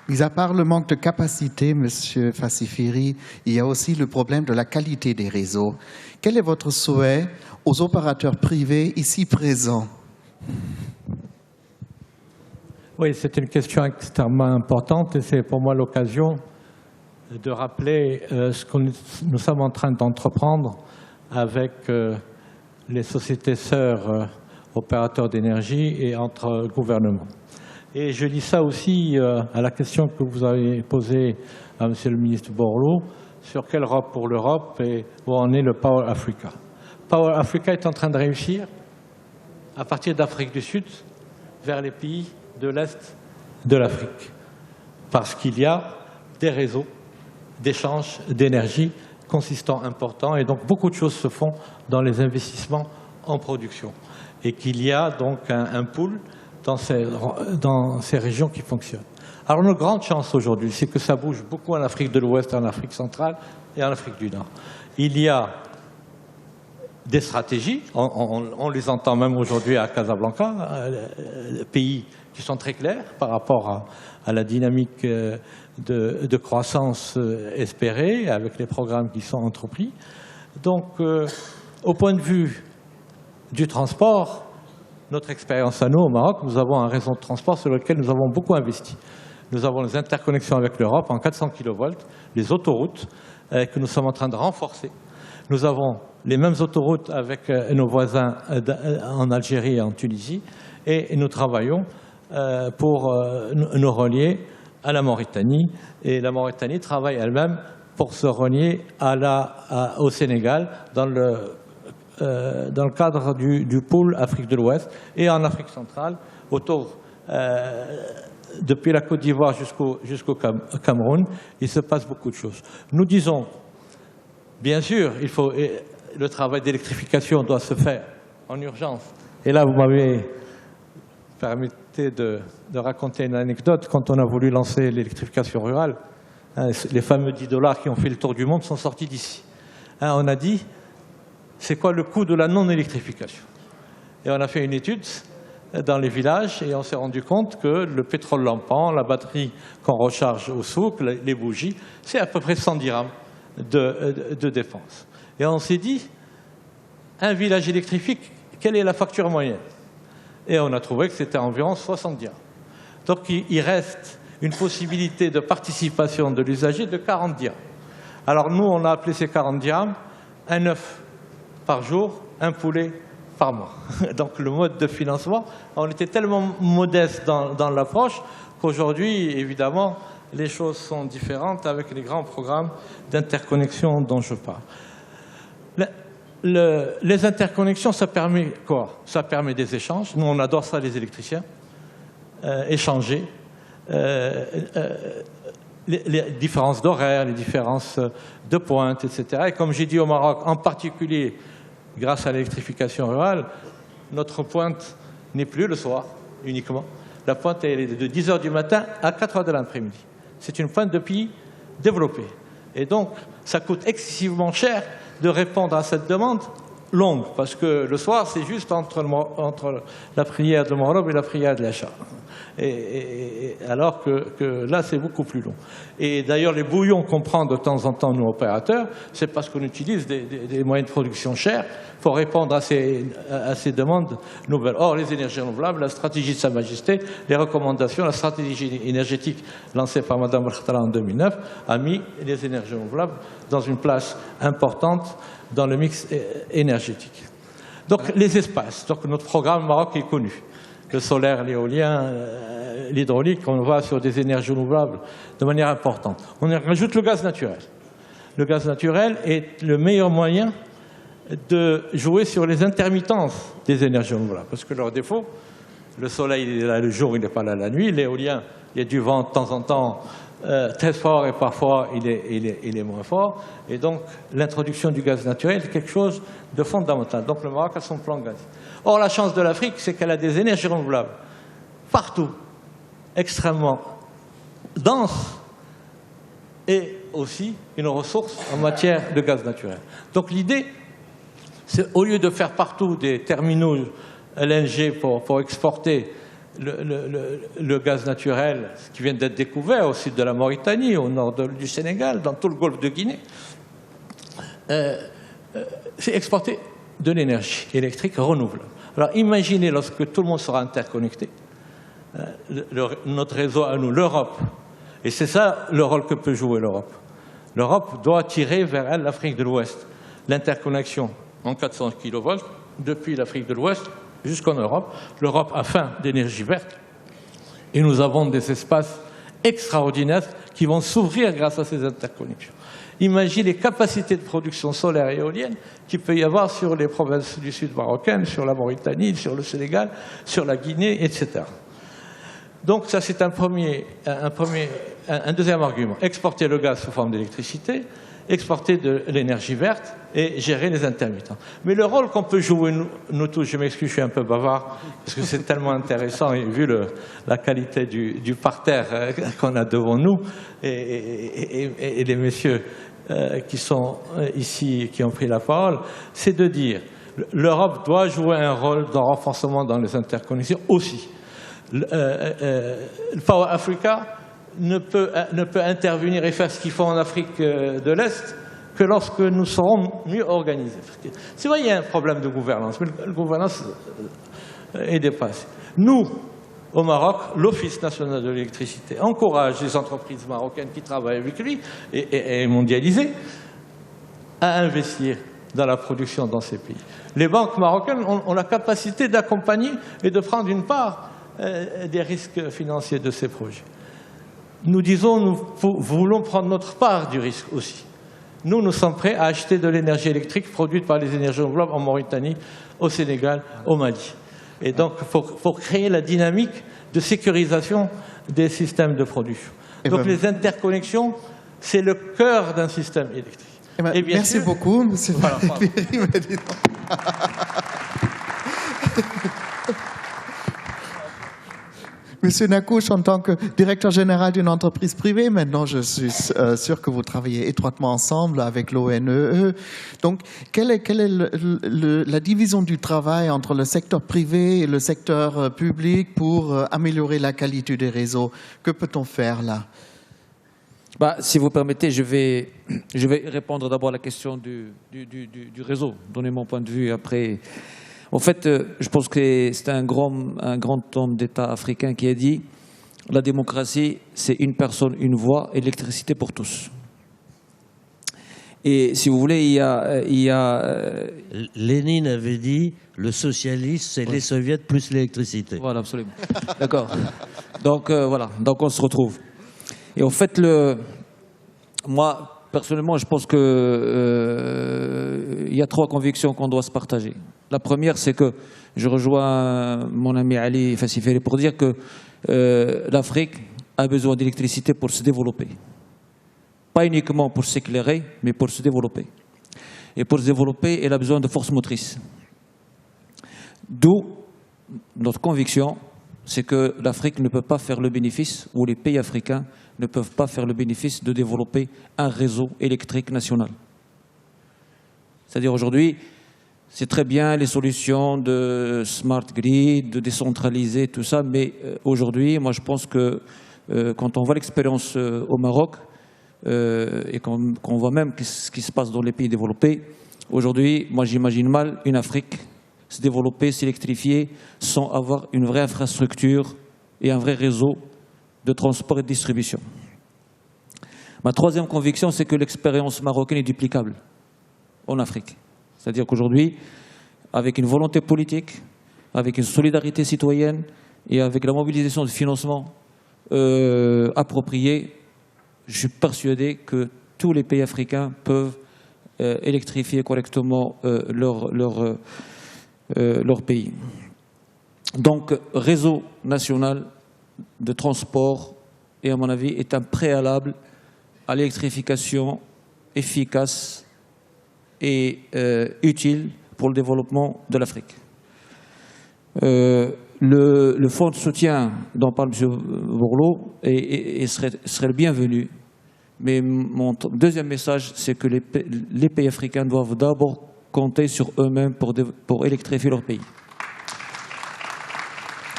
Mis à part le manque de capacité, Monsieur Fassifiri, il y a aussi le problème de la qualité des réseaux. Quel est votre souhait aux opérateurs privés ici présents? Oui, c'est une question extrêmement importante et c'est pour moi l'occasion de rappeler ce que nous sommes en train d'entreprendre avec les sociétés sœurs opérateurs d'énergie et entre gouvernements. Et je dis ça aussi à la question que vous avez posée à Monsieur le ministre Borloo sur quelle Europe pour l'Europe et où en est le Power Africa. Power Africa est en train de réussir à partir d'Afrique du Sud vers les pays de l'Est de l'Afrique parce qu'il y a des réseaux d'échange d'énergie consistants importants et donc beaucoup de choses se font dans les investissements en production et qu'il y a donc un pool dans ces régions qui fonctionnent. Alors notre grande chance aujourd'hui, c'est que ça bouge beaucoup en Afrique de l'Ouest, en Afrique centrale et en Afrique du Nord. Il y a des stratégies, on les entend même aujourd'hui à Casablanca, pays qui sont très clairs par rapport à la dynamique de croissance espérée avec les programmes qui sont entrepris. Donc, au point de vue du transport, notre expérience à nous, au Maroc, nous avons un réseau de transport sur lequel nous avons beaucoup investi. Nous avons les interconnexions avec l'Europe en 400 kV, les autoroutes que nous sommes en train de renforcer. Nous avons les mêmes autoroutes avec nos voisins en Algérie et en Tunisie et nous travaillons pour nous relier à la Mauritanie et la Mauritanie travaille elle-même pour se relier au Sénégal dans le cadre du pôle Afrique de l'Ouest et en Afrique centrale autour depuis la Côte d'Ivoire jusqu'au Cameroun, il se passe beaucoup de choses. Nous disons, bien sûr, le travail d'électrification doit se faire en urgence. Et là, vous m'avez permis de raconter une anecdote. Quand on a voulu lancer l'électrification rurale, les fameux 10 $ qui ont fait le tour du monde sont sortis d'ici. On a dit, c'est quoi le coût de la non-électrification? Et on a fait une étude dans les villages et on s'est rendu compte que le pétrole lampant, la batterie qu'on recharge au souk, les bougies, c'est à peu près 100 dirhams de dépenses. Et on s'est dit, un village électrifique, quelle est la facture moyenne? Et on a trouvé que c'était environ 60 dirhams. Donc il reste une possibilité de participation de l'usager de 40 dirhams. Alors nous, on a appelé ces 40 dirhams un œuf par jour, un poulet par mois. Donc le mode de financement, on était tellement modeste dans l'approche qu'aujourd'hui, évidemment, les choses sont différentes avec les grands programmes d'interconnexion dont je parle. Les interconnexions, ça permet quoi? Ça permet des échanges. Nous, on adore ça, les électriciens. Échanger. Les différences d'horaire, les différences de pointe, etc. Et comme j'ai dit au Maroc, en particulier, grâce à l'électrification rurale, notre pointe n'est plus le soir uniquement. La pointe elle est de 10 h du matin à 4 h de l'après-midi. C'est une pointe de pays développée. Et donc, ça coûte excessivement cher de répondre à cette demande longue, parce que le soir, c'est juste entre la prière de Maghrib et la prière de l'Acha. Alors que là, c'est beaucoup plus long. Et d'ailleurs, les bouillons qu'on prend de temps en temps, nous, opérateurs, c'est parce qu'on utilise des moyens de production chers pour répondre à ces demandes nouvelles. Or, les énergies renouvelables, la stratégie de Sa Majesté, les recommandations, la stratégie énergétique lancée par Mme Bartala en 2009 a mis les énergies renouvelables dans une place importante dans le mix énergétique. Donc, les espaces. Donc, notre programme Maroc est connu. Le solaire, l'éolien, l'hydraulique, on va sur des énergies renouvelables de manière importante. On rajoute le gaz naturel. Le gaz naturel est le meilleur moyen de jouer sur les intermittences des énergies renouvelables. Parce que leur défaut, le soleil il est là le jour, il n'est pas là la nuit. L'éolien, il y a du vent de temps en temps très fort et parfois il est moins fort. Et donc l'introduction du gaz naturel est quelque chose de fondamental. Donc le Maroc a son plan gaz. Or la chance de l'Afrique, c'est qu'elle a des énergies renouvelables partout, extrêmement denses, et aussi une ressource en matière de gaz naturel. Donc l'idée, c'est au lieu de faire partout des terminaux LNG pour exporter le gaz naturel qui vient d'être découvert au sud de la Mauritanie, au nord du Sénégal, dans tout le golfe de Guinée, c'est exporter de l'énergie électrique renouvelable. Alors imaginez lorsque tout le monde sera interconnecté, notre réseau à nous, l'Europe, et c'est ça le rôle que peut jouer l'Europe. L'Europe doit tirer vers elle l'Afrique de l'Ouest. L'interconnexion en 400 kV depuis l'Afrique de l'Ouest jusqu'en Europe. L'Europe a faim d'énergie verte et nous avons des espaces extraordinaires qui vont s'ouvrir grâce à ces interconnexions. Imaginez les capacités de production solaire et éolienne qu'il peut y avoir sur les provinces du sud marocaines, sur la Mauritanie, sur le Sénégal, sur la Guinée, etc. Donc ça c'est un deuxième argument. Exporter le gaz sous forme d'électricité, exporter de l'énergie verte et gérer les intermittents. Mais le rôle qu'on peut jouer, nous tous, je m'excuse, je suis un peu bavard, parce que c'est tellement intéressant, et vu la qualité du parterre qu'on a devant nous, et les messieurs qui sont ici, qui ont pris la parole, c'est de dire l'Europe doit jouer un rôle de renforcement dans les interconnexions aussi. Le Power Africa ne peut intervenir et faire ce qu'ils font en Afrique de l'Est que lorsque nous serons mieux organisés. C'est vrai, il y a un problème de gouvernance, mais la gouvernance est dépassée. Nous, au Maroc, l'Office national de l'électricité encourage les entreprises marocaines qui travaillent avec lui et mondialisées à investir dans la production dans ces pays. Les banques marocaines ont la capacité d'accompagner et de prendre une part des risques financiers de ces projets. Nous disons, nous voulons prendre notre part du risque aussi. Nous sommes prêts à acheter de l'énergie électrique produite par les énergies renouvelables en Mauritanie, au Sénégal, au Mali. Et donc, pour créer la dynamique de sécurisation des systèmes de production. Donc, les interconnexions, c'est le cœur d'un système électrique. Et bien merci beaucoup, monsieur. Voilà, Monsieur Nakouche, en tant que directeur général d'une entreprise privée, maintenant je suis sûr que vous travaillez étroitement ensemble avec l'ONEE. Donc, quelle est la division du travail entre le secteur privé et le secteur public pour améliorer la qualité des réseaux? Que peut-on faire là? Si vous permettez, je vais répondre d'abord à la question du réseau, donner mon point de vue après. En fait, je pense que c'est un grand homme d'État africain qui a dit « La démocratie, c'est une personne, une voix, électricité pour tous ». Et si vous voulez, il y a Lénine avait dit « Le socialisme, c'est les soviets plus l'électricité ». Voilà, absolument. D'accord. Donc, voilà. Donc, on se retrouve. Et en fait, moi, personnellement, je pense qu'il y a 3 convictions qu'on doit se partager. La première, c'est que je rejoins mon ami Ali Fassiferi pour dire que l'Afrique a besoin d'électricité pour se développer. Pas uniquement pour s'éclairer, mais pour se développer. Et pour se développer, elle a besoin de force motrice. D'où notre conviction, c'est que l'Afrique ne peut pas faire le bénéfice, ou les pays africains ne peuvent pas faire le bénéfice de développer un réseau électrique national. C'est-à-dire aujourd'hui, c'est très bien les solutions de smart grid, de décentraliser, tout ça, mais aujourd'hui, moi je pense que quand on voit l'expérience au Maroc et qu'on voit même ce qui se passe dans les pays développés, aujourd'hui, moi j'imagine mal une Afrique se développer, s'électrifier sans avoir une vraie infrastructure et un vrai réseau de transport et de distribution. Ma troisième conviction, c'est que l'expérience marocaine est duplicable en Afrique. C'est-à-dire qu'aujourd'hui, avec une volonté politique, avec une solidarité citoyenne et avec la mobilisation de financement approprié, je suis persuadé que tous les pays africains peuvent électrifier correctement leur pays. Donc, réseau national de transport, et à mon avis, est un préalable à l'électrification efficace et utile pour le développement de l'Afrique. Le fonds de soutien dont parle M. Bourlot serait le bienvenu, mais mon deuxième message, c'est que les pays africains doivent d'abord compter sur eux-mêmes pour électrifier leur pays.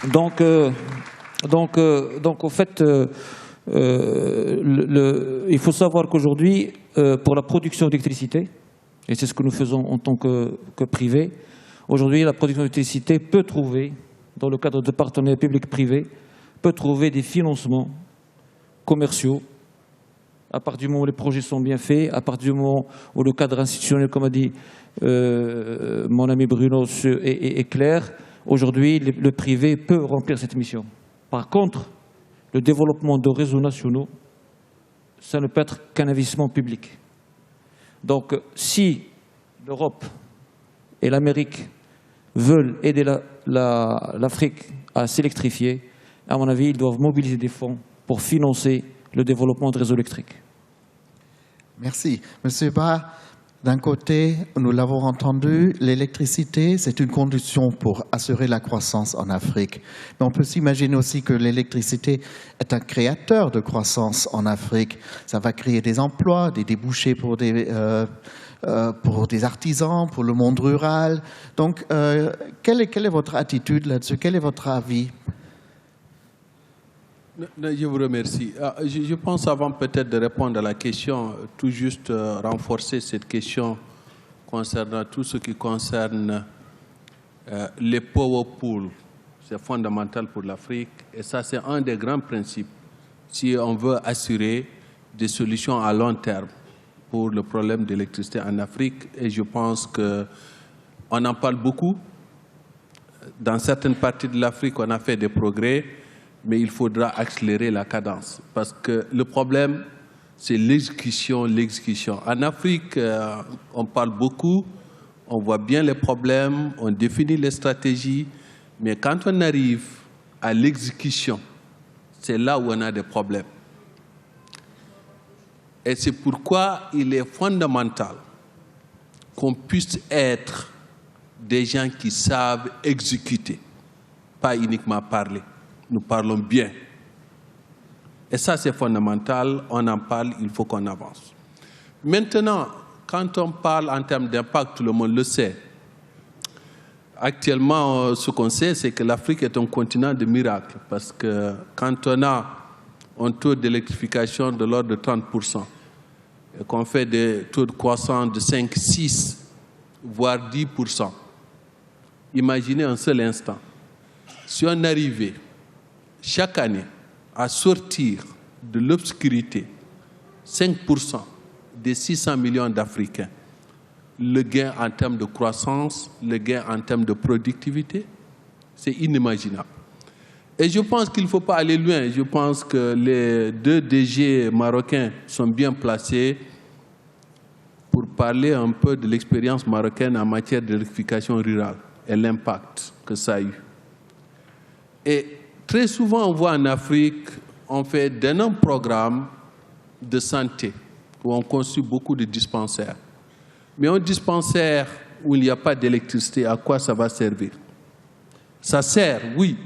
Donc, au fait, il faut savoir qu'aujourd'hui, pour la production d'électricité, et c'est ce que nous faisons en tant que privé, aujourd'hui, la production d'électricité peut trouver, dans le cadre de partenariats publics-privés, peut trouver des financements commerciaux à partir du moment où les projets sont bien faits, à partir du moment où le cadre institutionnel, comme a dit mon ami Bruno, est clair. Aujourd'hui, le privé peut remplir cette mission. Par contre, le développement de réseaux nationaux, ça ne peut être qu'un investissement public. Donc, si l'Europe et l'Amérique veulent aider l'Afrique à s'électrifier, à mon avis, ils doivent mobiliser des fonds pour financer le développement de réseaux électriques. Merci. Monsieur Ba, d'un côté, nous l'avons entendu, l'électricité, c'est une condition pour assurer la croissance en Afrique. Mais on peut s'imaginer aussi que l'électricité est un créateur de croissance en Afrique. Ça va créer des emplois, des débouchés pour des artisans, pour le monde rural. Donc, quelle est votre attitude là-dessus? Quel est votre avis? Je vous remercie. Je pense, avant peut-être de répondre à la question, tout juste renforcer cette question concernant tout ce qui concerne les power pools. C'est fondamental pour l'Afrique et ça, c'est un des grands principes si on veut assurer des solutions à long terme pour le problème d'électricité en Afrique. Et je pense qu'on en parle beaucoup. Dans certaines parties de l'Afrique, on a fait des progrès, mais il faudra accélérer la cadence. Parce que le problème, c'est l'exécution, l'exécution. En Afrique, on parle beaucoup, on voit bien les problèmes, on définit les stratégies, mais quand on arrive à l'exécution, c'est là où on a des problèmes. Et c'est pourquoi il est fondamental qu'on puisse être des gens qui savent exécuter, pas uniquement parler. Nous parlons bien. Et ça, c'est fondamental. On en parle, il faut qu'on avance. Maintenant, quand on parle en termes d'impact, tout le monde le sait. Actuellement, ce qu'on sait, c'est que l'Afrique est un continent de miracles. Parce que quand on a un taux d'électrification de l'ordre de 30%, et qu'on fait des taux de croissance de 5, 6, voire 10%, imaginez un seul instant. Si on arrivait chaque année à sortir de l'obscurité 5% des 600 millions d'Africains, le gain en termes de croissance, le gain en termes de productivité, c'est inimaginable. Et je pense qu'il ne faut pas aller loin. Je pense que les 2 DG marocains sont bien placés pour parler un peu de l'expérience marocaine en matière d'électrification rurale et l'impact que ça a eu. Et très souvent, on voit en Afrique, on fait d'énormes programmes de santé où on construit beaucoup de dispensaires. Mais un dispensaire où il n'y a pas d'électricité, à quoi ça va servir? Ça sert, oui,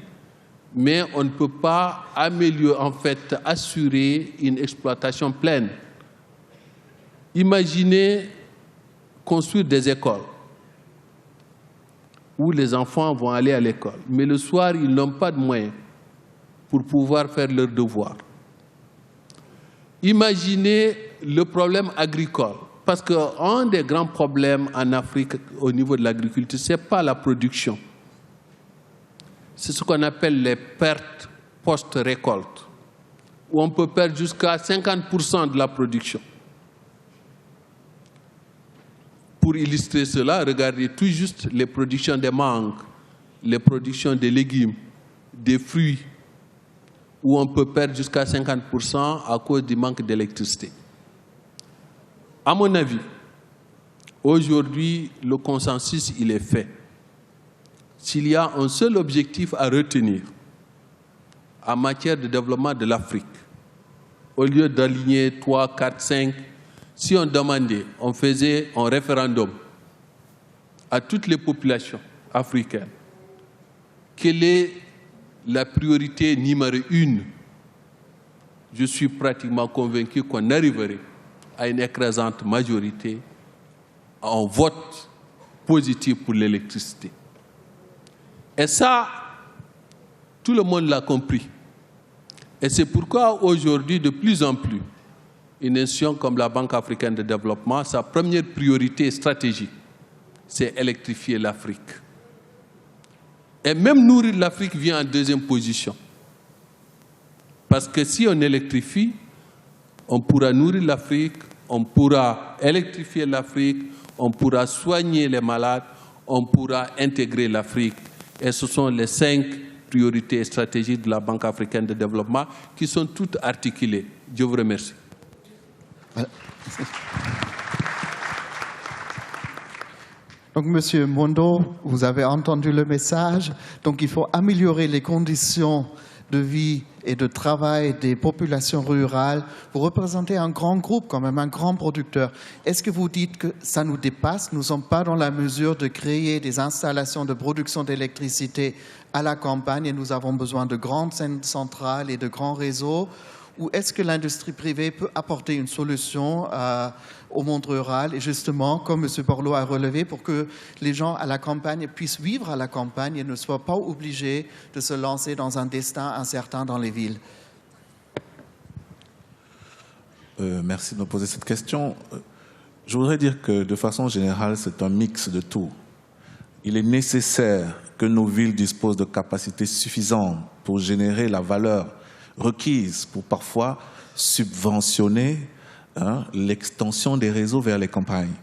mais on ne peut pas améliorer, en fait, assurer une exploitation pleine. Imaginez construire des écoles où les enfants vont aller à l'école, mais le soir, ils n'ont pas de moyens pour pouvoir faire leurs devoirs. Imaginez le problème agricole, parce qu'un des grands problèmes en Afrique au niveau de l'agriculture, ce n'est pas la production. C'est ce qu'on appelle les pertes post-récolte, où on peut perdre jusqu'à 50% de la production. Pour illustrer cela, regardez tout juste les productions des mangues, les productions des légumes, des fruits, où on peut perdre jusqu'à 50% à cause du manque d'électricité. À mon avis, aujourd'hui, le consensus, il est fait. S'il y a un seul objectif à retenir en matière de développement de l'Afrique, au lieu d'aligner 3, 4, 5, si on demandait, on faisait un référendum à toutes les populations africaines, quelle est la priorité numéro 1, je suis pratiquement convaincu qu'on arriverait à une écrasante majorité, à un vote positif pour l'électricité. Et ça, Tout le monde l'a compris. Et c'est pourquoi aujourd'hui, de plus en plus, une institution comme la Banque africaine de développement, sa première priorité stratégique, c'est électrifier l'Afrique. Et même nourrir l'Afrique vient en deuxième position. Parce que si on électrifie, on pourra nourrir l'Afrique, on pourra électrifier l'Afrique, on pourra soigner les malades, on pourra intégrer l'Afrique. Et ce sont les 5 priorités stratégiques de la Banque africaine de développement qui sont toutes articulées. Je vous remercie. Donc, Monsieur Mondo, vous avez entendu le message. Donc, il faut améliorer les conditions de vie et de travail des populations rurales. Vous représentez un grand groupe, quand même, un grand producteur. Est-ce que vous dites que ça nous dépasse? Nous ne sommes pas dans la mesure de créer des installations de production d'électricité à la campagne et nous avons besoin de grandes centrales et de grands réseaux? Ou est-ce que l'industrie privée peut apporter une solution au monde rural et justement, comme M. Borloo a relevé, pour que les gens à la campagne puissent vivre à la campagne et ne soient pas obligés de se lancer dans un destin incertain dans les villes? Merci de me poser cette question. Je voudrais dire que de façon générale, c'est un mix de tout. Il est nécessaire que nos villes disposent de capacités suffisantes pour générer la valeur requise pour parfois subventionner l'extension des réseaux vers les campagnes.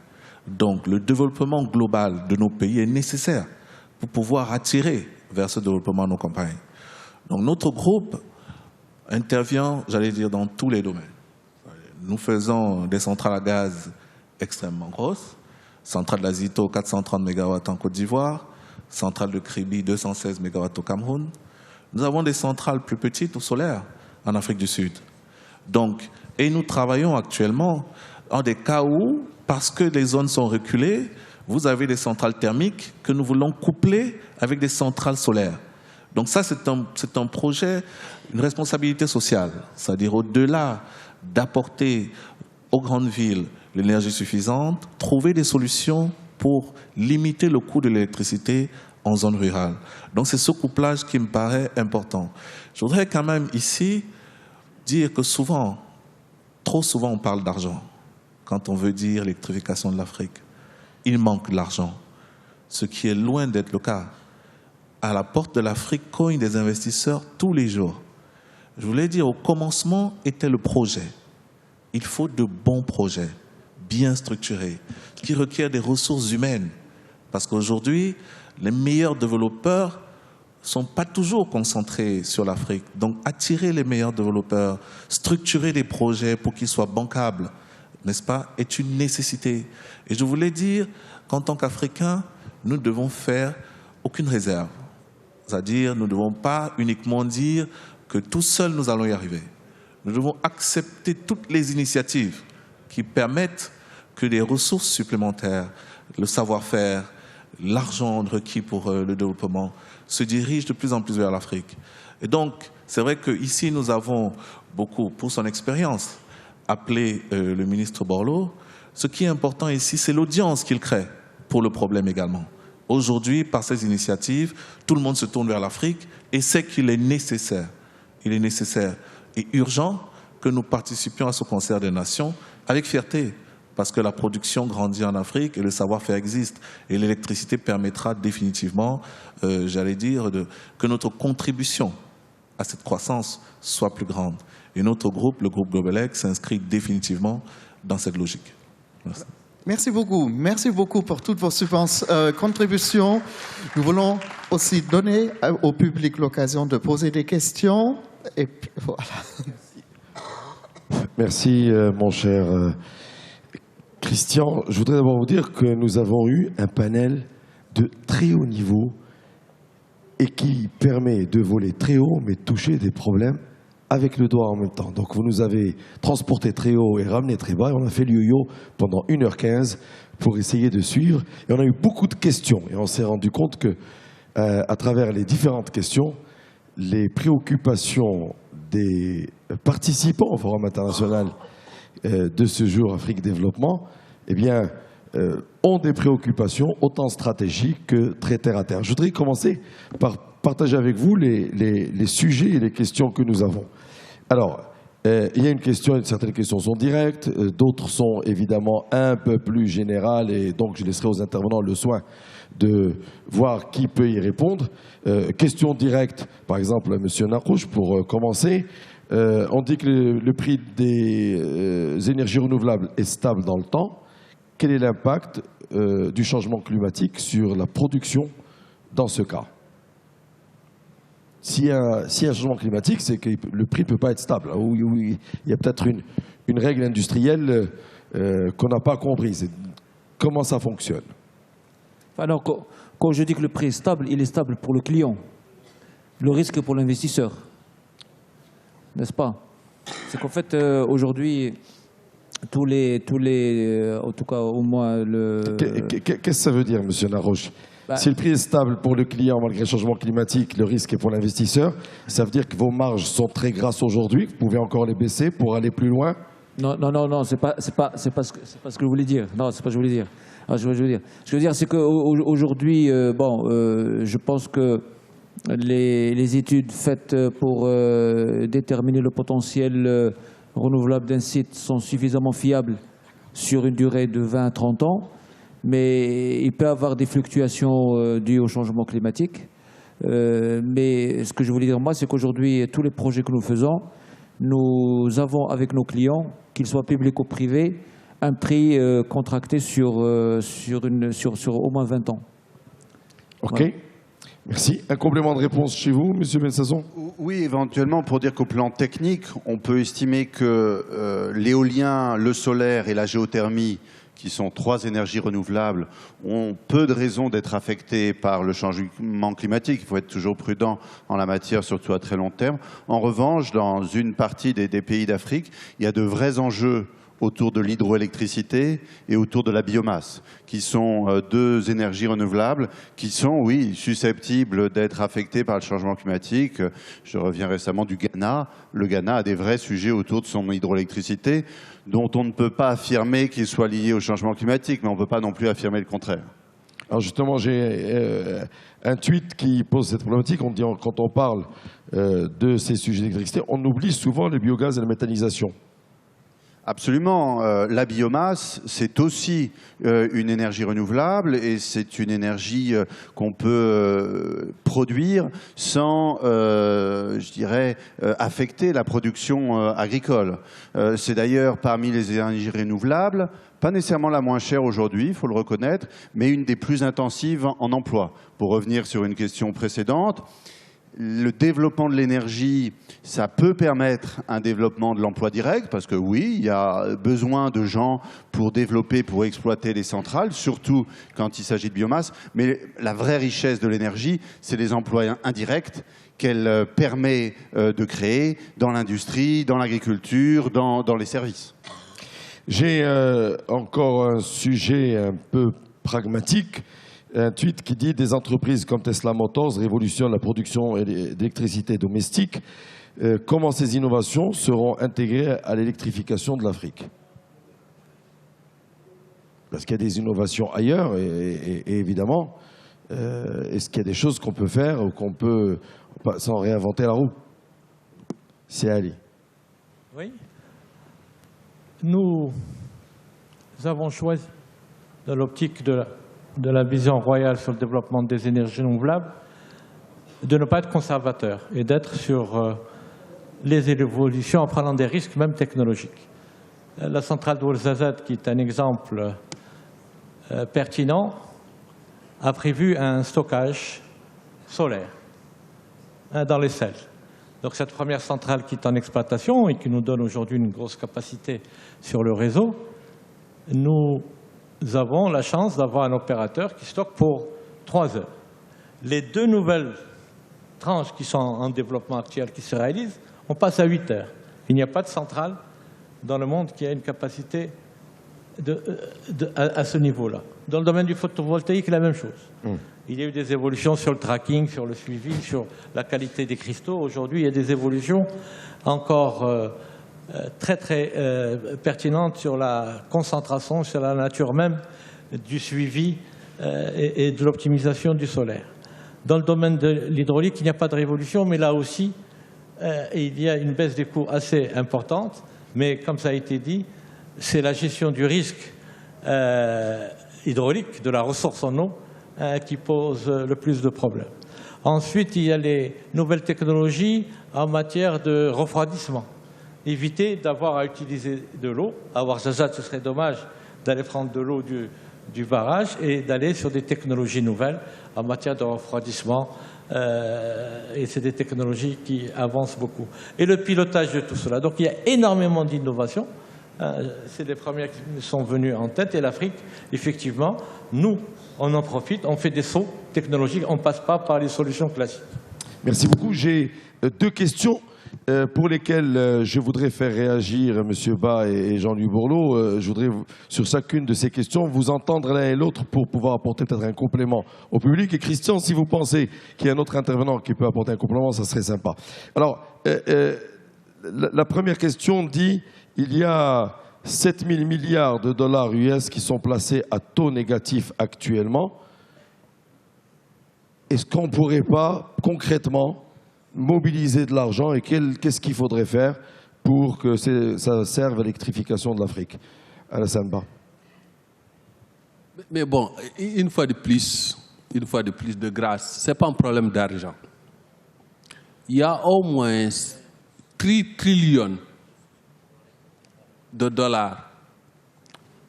Donc, le développement global de nos pays est nécessaire pour pouvoir attirer vers ce développement nos campagnes. Donc, notre groupe intervient, j'allais dire, dans tous les domaines. Nous faisons des centrales à gaz extrêmement grosses, centrale d'Azito, 430 MW en Côte d'Ivoire, centrale de Kribi, 216 MW au Cameroun. Nous avons des centrales plus petites ou solaires en Afrique du Sud. Donc, et nous travaillons actuellement en des cas où, parce que les zones sont reculées, vous avez des centrales thermiques que nous voulons coupler avec des centrales solaires. Donc ça, c'est un projet, une responsabilité sociale. C'est-à-dire au-delà d'apporter aux grandes villes l'énergie suffisante, trouver des solutions pour limiter le coût de l'électricité en zone rurale. Donc c'est ce couplage qui me paraît important. Je voudrais quand même ici dire que souvent, trop souvent on parle d'argent quand on veut dire l'électrification de l'Afrique. Il manque de l'argent, ce qui est loin d'être le cas. À la porte de l'Afrique cognent des investisseurs tous les jours. Je voulais dire, au commencement était le projet. Il faut de bons projets, bien structurés, qui requièrent des ressources humaines. Parce qu'aujourd'hui, les meilleurs développeurs ne sont pas toujours concentrés sur l'Afrique. Donc, attirer les meilleurs développeurs, structurer des projets pour qu'ils soient bancables, n'est-ce pas, est une nécessité. Et je voulais dire qu'en tant qu'Africains, nous ne devons faire aucune réserve. C'est-à-dire, nous ne devons pas uniquement dire que tout seuls nous allons y arriver. Nous devons accepter toutes les initiatives qui permettent que des ressources supplémentaires, le savoir-faire, l'argent requis pour le développement se dirigent de plus en plus vers l'Afrique. Et donc, c'est vrai qu'ici, nous avons beaucoup, pour son expérience, appelé le ministre Borloo. Ce qui est important ici, c'est l'audience qu'il crée pour le problème également. Aujourd'hui, par ces initiatives, tout le monde se tourne vers l'Afrique et sait qu'il est nécessaire. Il est nécessaire et urgent que nous participions à ce concert des nations avec fierté, parce que la production grandit en Afrique et le savoir-faire existe. Et l'électricité permettra définitivement, j'allais dire, que notre contribution à cette croissance soit plus grande. Et notre groupe, le groupe Globeleq, s'inscrit définitivement dans cette logique. Merci. Merci beaucoup. Merci beaucoup pour toutes vos contributions. Nous voulons aussi donner au public l'occasion de poser des questions. Et puis, voilà. Merci, mon cher Christian. Je voudrais d'abord vous dire que nous avons eu un panel de très haut niveau et qui permet de voler très haut, mais de toucher des problèmes avec le doigt en même temps. Donc vous nous avez transporté très haut et ramené très bas. Et on a fait le yo-yo pendant 1h15 pour essayer de suivre. Et on a eu beaucoup de questions. Et on s'est rendu compte que, à travers les différentes questions, les préoccupations des participants au Forum international de ce jour Afrique Développement, eh bien, ont des préoccupations autant stratégiques que très terre à terre. Je voudrais commencer par partager avec vous les sujets et les questions que nous avons. Alors, il y a certaines questions sont directes, d'autres sont évidemment un peu plus générales et donc je laisserai aux intervenants le soin de voir qui peut y répondre. Question directe, par exemple, à M. Narouche, pour commencer. On dit que le prix des énergies renouvelables est stable dans le temps. Quel est l'impact du changement climatique sur la production dans ce cas? S'il y a un changement climatique, c'est que le prix ne peut pas être stable. Il y a peut-être une règle industrielle qu'on n'a pas comprise. Comment ça fonctionne? Alors, quand je dis que le prix est stable, il est stable pour le client. Le risque est pour l'investisseur. N'est-ce pas? C'est qu'en fait, aujourd'hui, en tout cas au moins Qu'est-ce que ça veut dire, M. Narouche? Si le prix est stable pour le client malgré le changement climatique, le risque est pour l'investisseur, ça veut dire que vos marges sont très grasses aujourd'hui, vous pouvez encore les baisser pour aller plus loin? Non, c'est pas ce que je voulais dire. Non, c'est pas ce que je voulais dire. Ce que je veux dire, c'est qu'aujourd'hui, je pense que les études faites pour déterminer le potentiel renouvelable d'un site sont suffisamment fiables sur une durée de 20 à 30 ans. Mais il peut y avoir des fluctuations dues au changement climatique. Mais ce que je voulais dire, moi, c'est qu'aujourd'hui, tous les projets que nous faisons, nous avons avec nos clients, qu'ils soient publics ou privés, un prix contracté sur au moins 20 ans. OK. Voilà. Merci. Un complément de réponse chez vous, M. Bensasson? Oui, éventuellement, pour dire qu'au plan technique, on peut estimer que l'éolien, le solaire et la géothermie, qui sont 3 énergies renouvelables, ont peu de raisons d'être affectées par le changement climatique. Il faut être toujours prudent en la matière, surtout à très long terme. En revanche, dans une partie des pays d'Afrique, il y a de vrais enjeux autour de l'hydroélectricité et autour de la biomasse, qui sont 2 énergies renouvelables qui sont, oui, susceptibles d'être affectées par le changement climatique. Je reviens récemment du Ghana. Le Ghana a des vrais sujets autour de son hydroélectricité dont on ne peut pas affirmer qu'ils soient liés au changement climatique, mais on ne peut pas non plus affirmer le contraire. Alors justement, j'ai un tweet qui pose cette problématique. On dit, quand on parle de ces sujets d'électricité, on oublie souvent le biogaz et la méthanisation. Absolument. La biomasse, c'est aussi une énergie renouvelable et c'est une énergie qu'on peut produire sans, je dirais, affecter la production agricole. C'est d'ailleurs parmi les énergies renouvelables, pas nécessairement la moins chère aujourd'hui, il faut le reconnaître, mais une des plus intensives en emploi. Pour revenir sur une question précédente, le développement de l'énergie, ça peut permettre un développement de l'emploi direct, parce que oui, il y a besoin de gens pour développer, pour exploiter les centrales, surtout quand il s'agit de biomasse. Mais la vraie richesse de l'énergie, c'est les emplois indirects qu'elle permet de créer dans l'industrie, dans l'agriculture, dans les services. J'ai encore un sujet un peu pragmatique. Un tweet qui dit « Des entreprises comme Tesla Motors révolutionnent la production d'électricité domestique. Comment ces innovations seront intégrées à l'électrification de l'Afrique ?» Parce qu'il y a des innovations ailleurs et évidemment, est-ce qu'il y a des choses qu'on peut faire ou qu'on peut, sans réinventer la roue? C'est Ali. Oui. Nous avons choisi, dans l'optique de la vision royale sur le développement des énergies renouvelables, de ne pas être conservateur et d'être sur les évolutions en prenant des risques, même technologiques. La centrale de Ouarzazate, qui est un exemple pertinent, a prévu un stockage solaire dans les sels. Donc cette première centrale qui est en exploitation et qui nous donne aujourd'hui une grosse capacité sur le réseau, nous avons la chance d'avoir un opérateur qui stocke pour 3 heures. Les 2 nouvelles tranches qui sont en développement actuel, qui se réalisent, on passe à 8 heures. Il n'y a pas de centrale dans le monde qui a une capacité à ce niveau-là. Dans le domaine du photovoltaïque, la même chose. Il y a eu des évolutions sur le tracking, sur le suivi, sur la qualité des cristaux. Aujourd'hui, il y a des évolutions encore très pertinentes sur la concentration, sur la nature même du suivi et de l'optimisation du solaire. Dans le domaine de l'hydraulique, il n'y a pas de révolution, mais là aussi, il y a une baisse des coûts assez importante. Mais comme ça a été dit, c'est la gestion du risque hydraulique, de la ressource en eau, qui pose le plus de problèmes. Ensuite, il y a les nouvelles technologies en matière de refroidissement. Éviter d'avoir à utiliser de l'eau. Avoir Zazat, ce serait dommage d'aller prendre de l'eau du barrage et d'aller sur des technologies nouvelles en matière de refroidissement. Et c'est des technologies qui avancent beaucoup. Et le pilotage de tout cela. Donc il y a énormément d'innovations. C'est les premières qui nous sont venues en tête. Et l'Afrique, effectivement, nous, on en profite, on fait des sauts technologiques, on ne passe pas par les solutions classiques. Merci beaucoup. J'ai deux questions pour lesquelles je voudrais faire réagir M. Bas et Jean-Louis Bourlot. Je voudrais, sur chacune de ces questions, vous entendre l'un et l'autre pour pouvoir apporter peut-être un complément au public. Et Christian, si vous pensez qu'il y a un autre intervenant qui peut apporter un complément, ça serait sympa. Alors, la première question dit, il y a 7 000 milliards de dollars US qui sont placés à taux négatif actuellement. Est-ce qu'on ne pourrait pas, concrètement, mobiliser de l'argent et qu'est-ce qu'il faudrait faire pour que ça serve à l'électrification de l'Afrique? Alassane Ba. Mais bon, une fois de plus de grâce, ce n'est pas un problème d'argent. Il y a au moins 3 trillions de dollars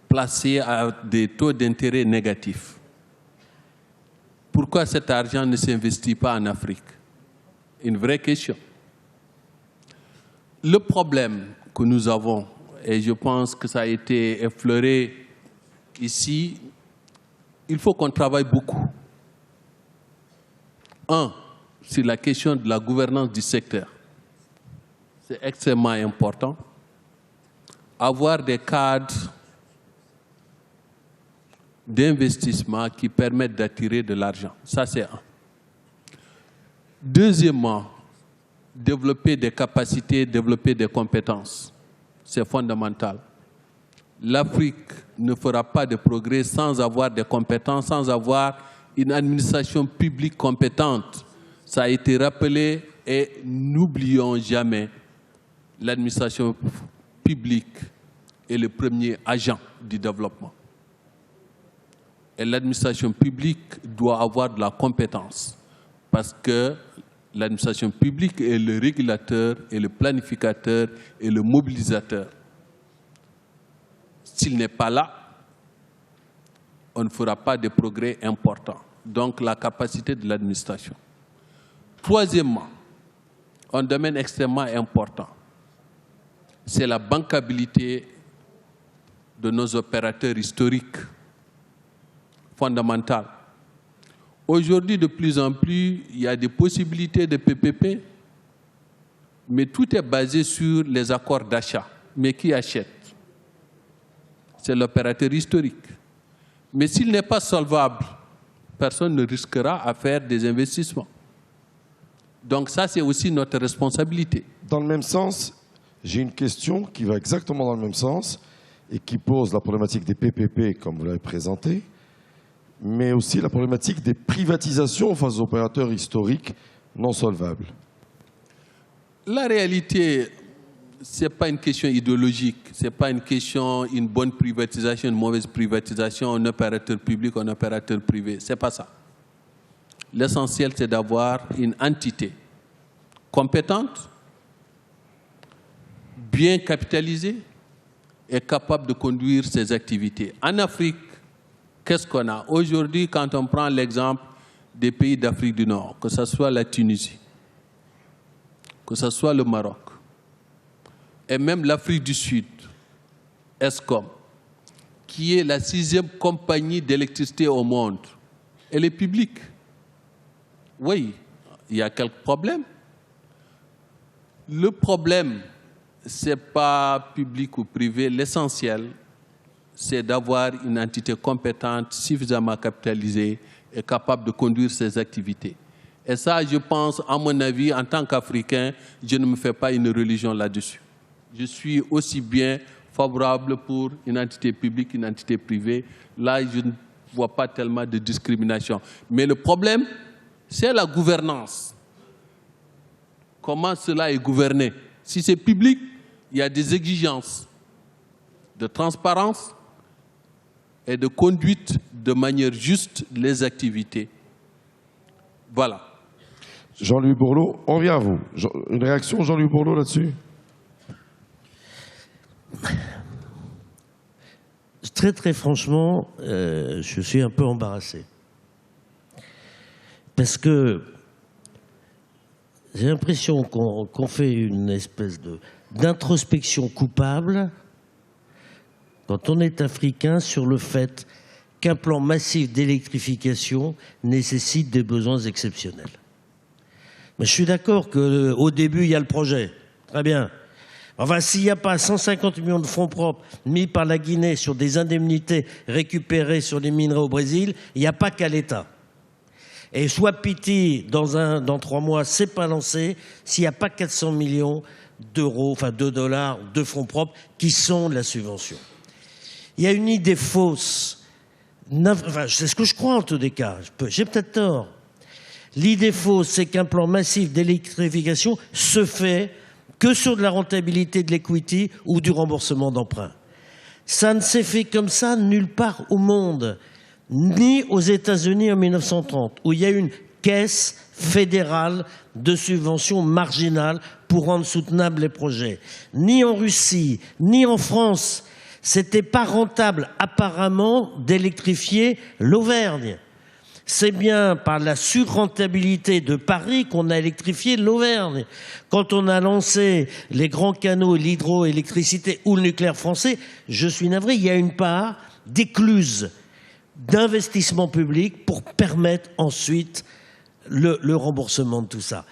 placés à des taux d'intérêt négatifs. Pourquoi cet argent ne s'investit pas en Afrique? Une vraie question. Le problème que nous avons, et je pense que ça a été effleuré ici, il faut qu'on travaille beaucoup. Sur la question de la gouvernance du secteur. C'est extrêmement important. Avoir des cadres d'investissement qui permettent d'attirer de l'argent. Ça, c'est un. Deuxièmement, développer des capacités, développer des compétences. C'est fondamental. L'Afrique ne fera pas de progrès sans avoir des compétences, sans avoir une administration publique compétente. Ça a été rappelé et n'oublions jamais, l'administration publique est le premier agent du développement. Et l'administration publique doit avoir de la compétence parce que l'administration publique est le régulateur, et le planificateur et le mobilisateur. S'il n'est pas là, on ne fera pas de progrès importants. Donc la capacité de l'administration. Troisièmement, un domaine extrêmement important, c'est la bancabilité de nos opérateurs historiques, fondamentale. Aujourd'hui, de plus en plus, il y a des possibilités de PPP, mais tout est basé sur les accords d'achat. Mais qui achète? C'est l'opérateur historique. Mais s'il n'est pas solvable, personne ne risquera à faire des investissements. Donc ça, c'est aussi notre responsabilité. Dans le même sens, j'ai une question qui va exactement dans le même sens et qui pose la problématique des PPP, comme vous l'avez présenté, mais aussi la problématique des privatisations face aux opérateurs historiques non solvables. La réalité, ce n'est pas une question idéologique, ce n'est pas une question une bonne privatisation, une mauvaise privatisation, un opérateur public, un opérateur privé. Ce n'est pas ça. L'essentiel, c'est d'avoir une entité compétente, bien capitalisée et capable de conduire ses activités. En Afrique, qu'est-ce qu'on a? Aujourd'hui, quand on prend l'exemple des pays d'Afrique du Nord, que ce soit la Tunisie, que ce soit le Maroc, et même l'Afrique du Sud, Eskom, qui est la 6e compagnie d'électricité au monde, elle est publique. Oui, il y a quelques problèmes. Le problème, ce n'est pas public ou privé. L'essentiel, c'est d'avoir une entité compétente, suffisamment capitalisée et capable de conduire ses activités. Et ça, je pense, à mon avis, en tant qu'Africain, je ne me fais pas une religion là-dessus. Je suis aussi bien favorable pour une entité publique, une entité privée. Là, je ne vois pas tellement de discrimination. Mais le problème, c'est la gouvernance. Comment cela est gouverné? Si c'est public, il y a des exigences de transparence et de conduite de manière juste les activités. Voilà. Jean-Louis Bourlot, on vient à vous. Une réaction, Jean-Louis Bourlot, là-dessus? Très très franchement, je suis un peu embarrassé. Parce que j'ai l'impression qu'on fait une espèce d'introspection coupable quand on est africain sur le fait qu'un plan massif d'électrification nécessite des besoins exceptionnels. Mais je suis d'accord qu'au début, il y a le projet. Très bien. Enfin, s'il n'y a pas 150 millions de fonds propres mis par la Guinée sur des indemnités récupérées sur les minerais au Brésil, il n'y a pas qu'à l'État. Et Swapiti, dans 3 mois, c'est pas lancé s'il n'y a pas 400 millions d'euros, enfin de dollars, de fonds propres qui sont de la subvention. Il y a une idée fausse. Enfin, c'est ce que je crois en tous les cas. J'ai peut-être tort. L'idée fausse, c'est qu'un plan massif d'électrification se fait que sur de la rentabilité de l'equity ou du remboursement d'emprunts. Ça ne s'est fait comme ça nulle part au monde, ni aux États-Unis en 1930, où il y a une caisse fédérale de subventions marginales pour rendre soutenables les projets. Ni en Russie, ni en France. C'était pas rentable, apparemment, d'électrifier l'Auvergne. C'est bien par la surrentabilité de Paris qu'on a électrifié l'Auvergne. Quand on a lancé les grands canaux, l'hydroélectricité ou le nucléaire français, je suis navré, il y a une part d'écluse d'investissement public pour permettre ensuite le remboursement de tout ça.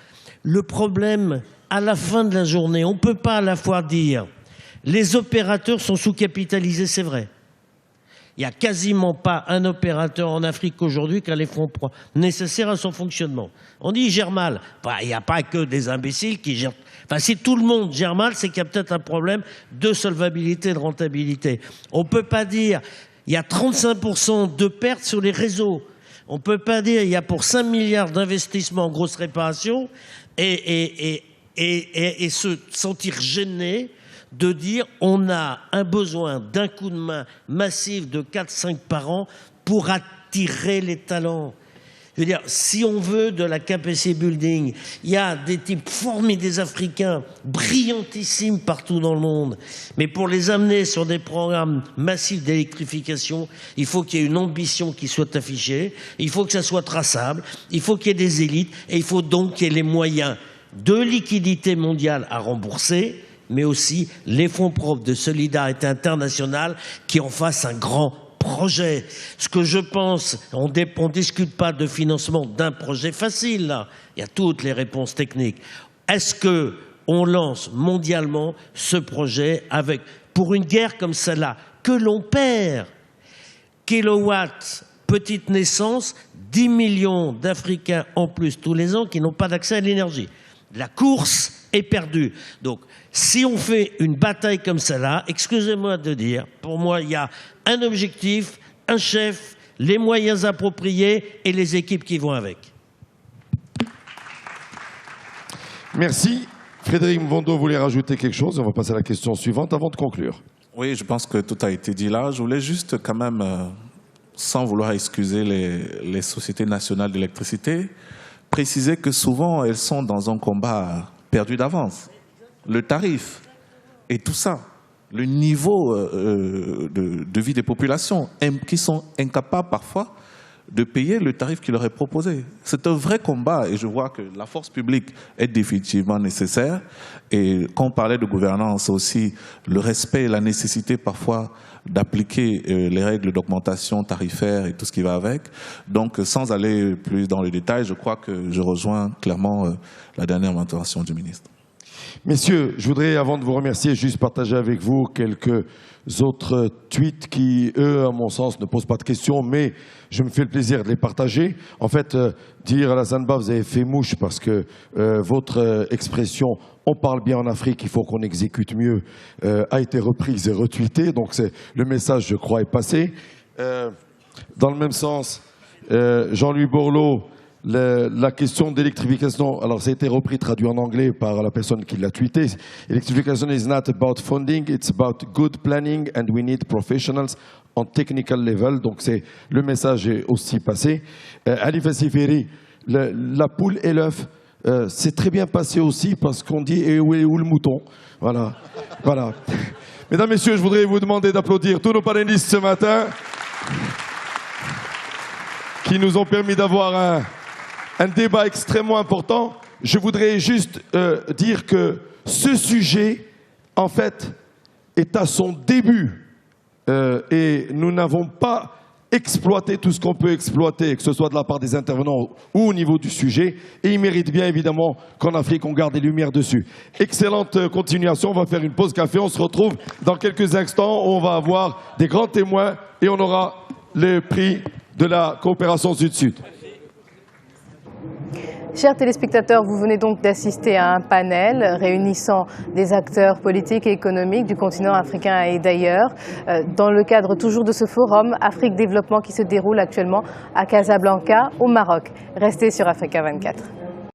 Le problème, à la fin de la journée, on ne peut pas à la fois dire les opérateurs sont sous-capitalisés, c'est vrai. Il n'y a quasiment pas un opérateur en Afrique aujourd'hui qui a les fonds nécessaires à son fonctionnement. On dit il gère mal. Enfin, il n'y a pas que des imbéciles qui gèrent. Enfin, si tout le monde gère mal, c'est qu'il y a peut-être un problème de solvabilité, de rentabilité. On ne peut pas dire il y a 35% de pertes sur les réseaux. On ne peut pas dire il y a pour 5 milliards d'investissements en grosses réparations et se sentir gêné de dire on a un besoin d'un coup de main massif de 4-5 par an pour attirer les talents. Je veux dire, si on veut de la capacity building, il y a des types formidables, des Africains brillantissimes partout dans le monde. Mais pour les amener sur des programmes massifs d'électrification, il faut qu'il y ait une ambition qui soit affichée, il faut que ça soit traçable, il faut qu'il y ait des élites et il faut donc qu'il y ait les moyens de liquidité mondiale à rembourser, mais aussi les fonds propres de solidarité internationale qui en fassent un grand projet. Ce que je pense, on ne discute pas de financement d'un projet facile, là. Il y a toutes les réponses techniques. Est-ce qu'on lance mondialement ce projet pour une guerre comme celle-là, que l'on perd? Kilowatts, petite naissance, 10 millions d'Africains en plus tous les ans qui n'ont pas d'accès à l'énergie. La course est perdue. Donc, si on fait une bataille comme celle-là, excusez-moi de dire, pour moi, il y a un objectif, un chef, les moyens appropriés et les équipes qui vont avec. Merci. Frédéric Mvondo voulait rajouter quelque chose. On va passer à la question suivante avant de conclure. Oui, je pense que tout a été dit là. Je voulais juste quand même, sans vouloir excuser les sociétés nationales d'électricité, préciser que souvent elles sont dans un combat perdu d'avance. Le tarif et tout ça, le niveau de vie des populations qui sont incapables parfois de payer le tarif qui leur est proposé. C'est un vrai combat et je vois que la force publique est définitivement nécessaire. Et quand on parlait de gouvernance aussi, le respect et la nécessité parfois d'appliquer les règles d'augmentation tarifaire et tout ce qui va avec. Donc sans aller plus dans les détails, je crois que je rejoins clairement la dernière intervention du ministre. Messieurs, je voudrais, avant de vous remercier, juste partager avec vous quelques autres tweets qui, eux, à mon sens, ne posent pas de questions, mais je me fais le plaisir de les partager. En fait, dire à la Zanba, vous avez fait mouche parce que votre expression « on parle bien en Afrique, il faut qu'on exécute mieux » a été reprise et retweetée. Donc le message, je crois, est passé. Dans le même sens, Jean-Louis Borloo, la question d'électrification, alors ça a été repris, traduit en anglais par la personne qui l'a tweeté. Electrification is not about funding, it's about good planning and we need professionals on technical level. Donc le message est aussi passé. Ali Fassiferi, la poule et l'œuf, c'est très bien passé aussi parce qu'on dit et où est le mouton. Voilà. Voilà. Mesdames, Messieurs, je voudrais vous demander d'applaudir tous nos panélistes ce matin qui nous ont permis d'avoir un débat extrêmement important. Je voudrais juste dire que ce sujet, en fait, est à son début. Et nous n'avons pas exploité tout ce qu'on peut exploiter, que ce soit de la part des intervenants ou au niveau du sujet. Et il mérite bien, évidemment, qu'en Afrique, on garde des lumières dessus. Excellente continuation. On va faire une pause café. On se retrouve dans quelques instants. On va avoir des grands témoins et on aura le prix de la coopération Sud-Sud. Chers téléspectateurs, vous venez donc d'assister à un panel réunissant des acteurs politiques et économiques du continent africain et d'ailleurs, dans le cadre toujours de ce forum Afrique Développement qui se déroule actuellement à Casablanca, au Maroc. Restez sur Africa 24.